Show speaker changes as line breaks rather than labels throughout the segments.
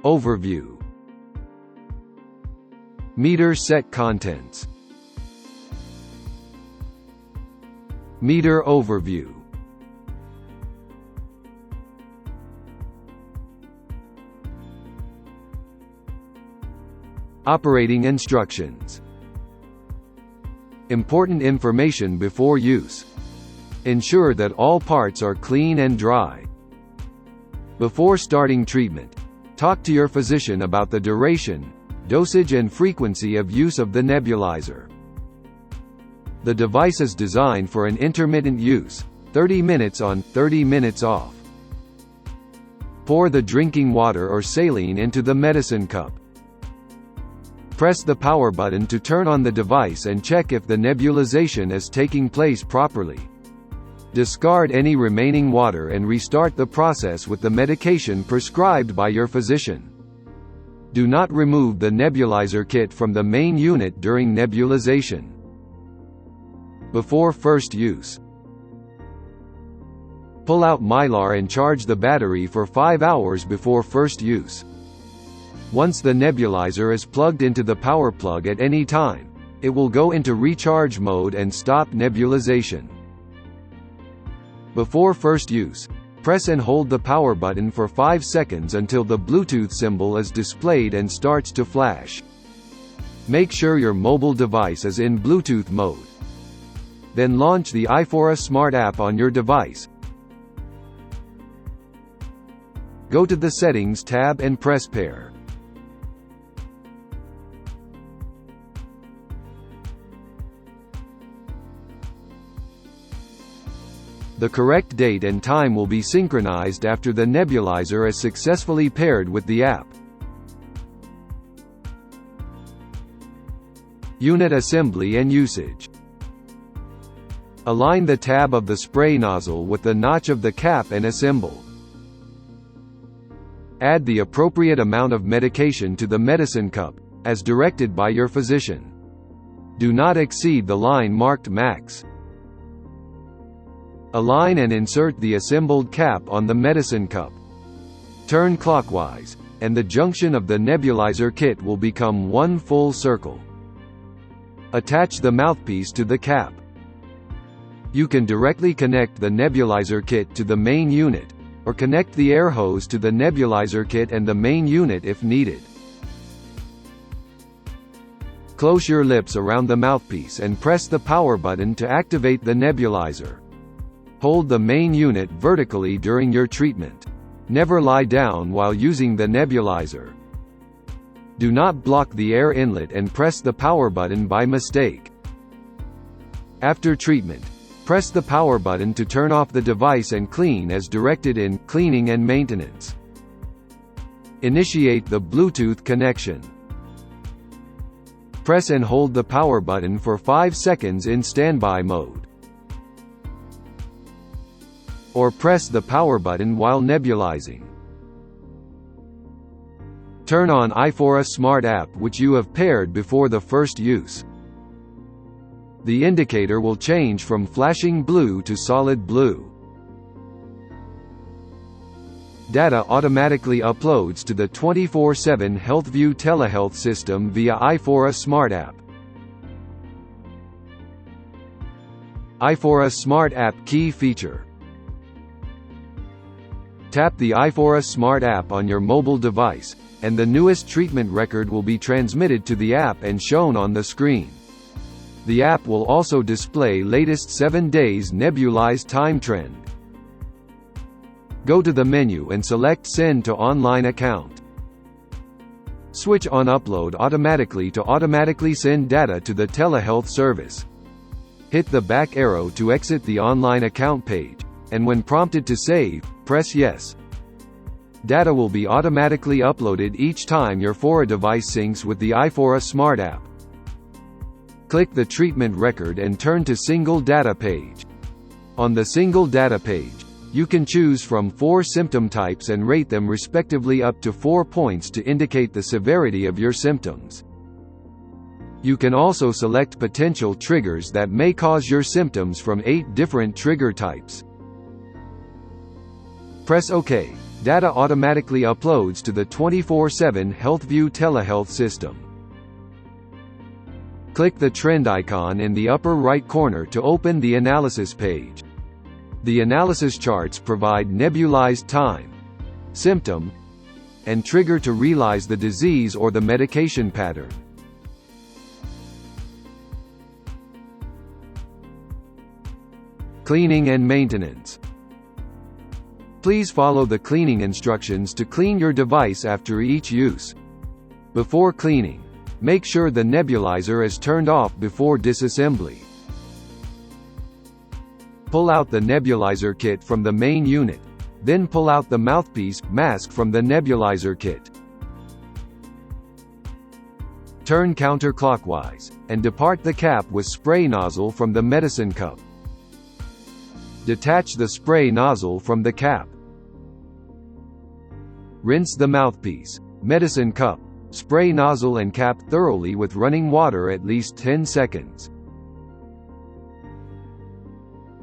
Overview. Meter set contents. Meter overview. Operating instructions. Important information before use. Ensure that all parts are clean and dry. Before starting treatment, talk to your physician about the duration, dosage and frequency of use of the nebulizer. The device is designed for an intermittent use, 30 minutes on, 30 minutes off. Pour the drinking water or saline into the medicine cup. Press the power button to turn on the device and check if the nebulization is taking place properly. Discard any remaining water and restart the process with the medication prescribed by your physician. Do not remove the nebulizer kit from the main unit during nebulization. Before first use, pull out Mylar and charge the battery for 5 hours before first use. Once the nebulizer is plugged into the power plug at any time, it will go into recharge mode and stop nebulization. Before first use, press and hold the power button for 5 seconds until the Bluetooth symbol is displayed and starts to flash. Make sure your mobile device is in Bluetooth mode. Then launch the iFORA Smart app on your device. Go to the Settings tab and press Pair. The correct date and time will be synchronized after the nebulizer is successfully paired with the app. Unit assembly and usage. Align the tab of the spray nozzle with the notch of the cap and assemble. Add the appropriate amount of medication to the medicine cup, as directed by your physician. Do not exceed the line marked max. Align and insert the assembled cap on the medicine cup. Turn clockwise, and the junction of the nebulizer kit will become one full circle. Attach the mouthpiece to the cap. You can directly connect the nebulizer kit to the main unit, or connect the air hose to the nebulizer kit and the main unit if needed. Close your lips around the mouthpiece and press the power button to activate the nebulizer. Hold the main unit vertically during your treatment. Never lie down while using the nebulizer. Do not block the air inlet and press the power button by mistake. After treatment, press the power button to turn off the device and clean as directed in Cleaning and Maintenance. Initiate the Bluetooth connection. Press and hold the power button for 5 seconds in standby mode. Or press the power button while nebulizing. Turn on iFORA Smart app which you have paired before the first use. The indicator will change from flashing blue to solid blue. Data automatically uploads to the 24/7 HealthView telehealth system via iFORA Smart app. iFORA Smart app key feature. Tap the iFORA Smart app on your mobile device, and the newest treatment record will be transmitted to the app and shown on the screen. The app will also display latest 7 days nebulized time trend. Go to the menu and select Send to Online Account. Switch on Upload Automatically to automatically send data to the telehealth service. Hit the back arrow to exit the online account page, and when prompted to save, press Yes. Data will be automatically uploaded each time your iFORA device syncs with the iFORA Smart app. Click the treatment record and turn to Single Data page. On the Single Data page, you can choose from 4 symptom types and rate them respectively up to 4 points to indicate the severity of your symptoms. You can also select potential triggers that may cause your symptoms from 8 different trigger types. Press OK. data automatically uploads to the 24/7 HealthView telehealth system. Click the trend icon in the upper right corner to open the analysis page. The analysis charts provide nebulized time, symptom, and trigger to realize the disease or the medication pattern. Cleaning and maintenance. Please follow the cleaning instructions to clean your device after each use. Before cleaning, make sure the nebulizer is turned off before disassembly. Pull out the nebulizer kit from the main unit, then pull out the mouthpiece mask from the nebulizer kit. Turn counterclockwise, and depart the cap with spray nozzle from the medicine cup. Detach the spray nozzle from the cap. Rinse the mouthpiece, medicine cup, spray nozzle and cap thoroughly with running water at least 10 seconds.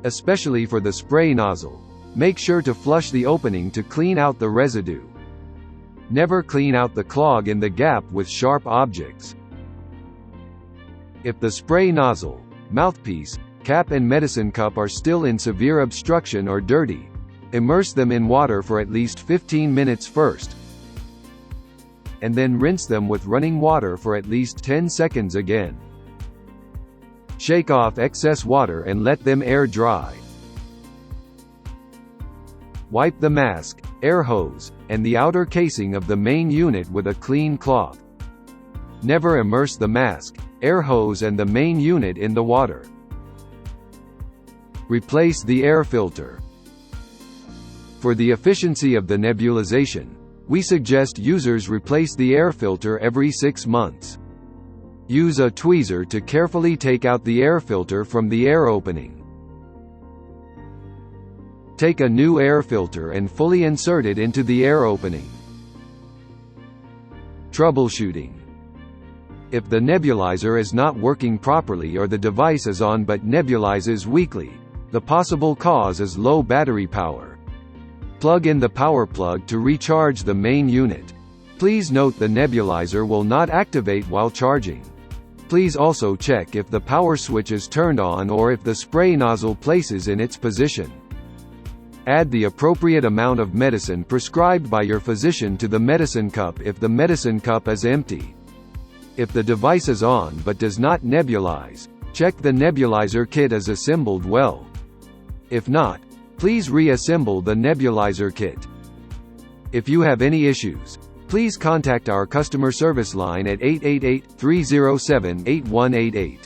Especially for the spray nozzle, make sure to flush the opening to clean out the residue. Never clean out the clog in the gap with sharp objects. If the spray nozzle, mouthpiece, cap and medicine cup are still in severe obstruction or dirty, immerse them in water for at least 15 minutes first, and then rinse them with running water for at least 10 seconds again. Shake off excess water and let them air dry. Wipe the mask, air hose, and the outer casing of the main unit with a clean cloth. Never immerse the mask, air hose and the main unit in the water. Replace the air filter. For the efficiency of the nebulization, we suggest users replace the air filter every 6 months. Use a tweezer to carefully take out the air filter from the air opening. Take a new air filter and fully insert it into the air opening. Troubleshooting. If the nebulizer is not working properly or the device is on but nebulizes weakly, the possible cause is low battery power. Plug in the power plug to recharge the main unit. Please note the nebulizer will not activate while charging. Please also check if the power switch is turned on or if the spray nozzle places in its position. Add the appropriate amount of medicine prescribed by your physician to the medicine cup if the medicine cup is empty. If the device is on but does not nebulize, check the nebulizer kit is assembled well. If not, please reassemble the nebulizer kit. If you have any issues, please contact our customer service line at 888-307-8188.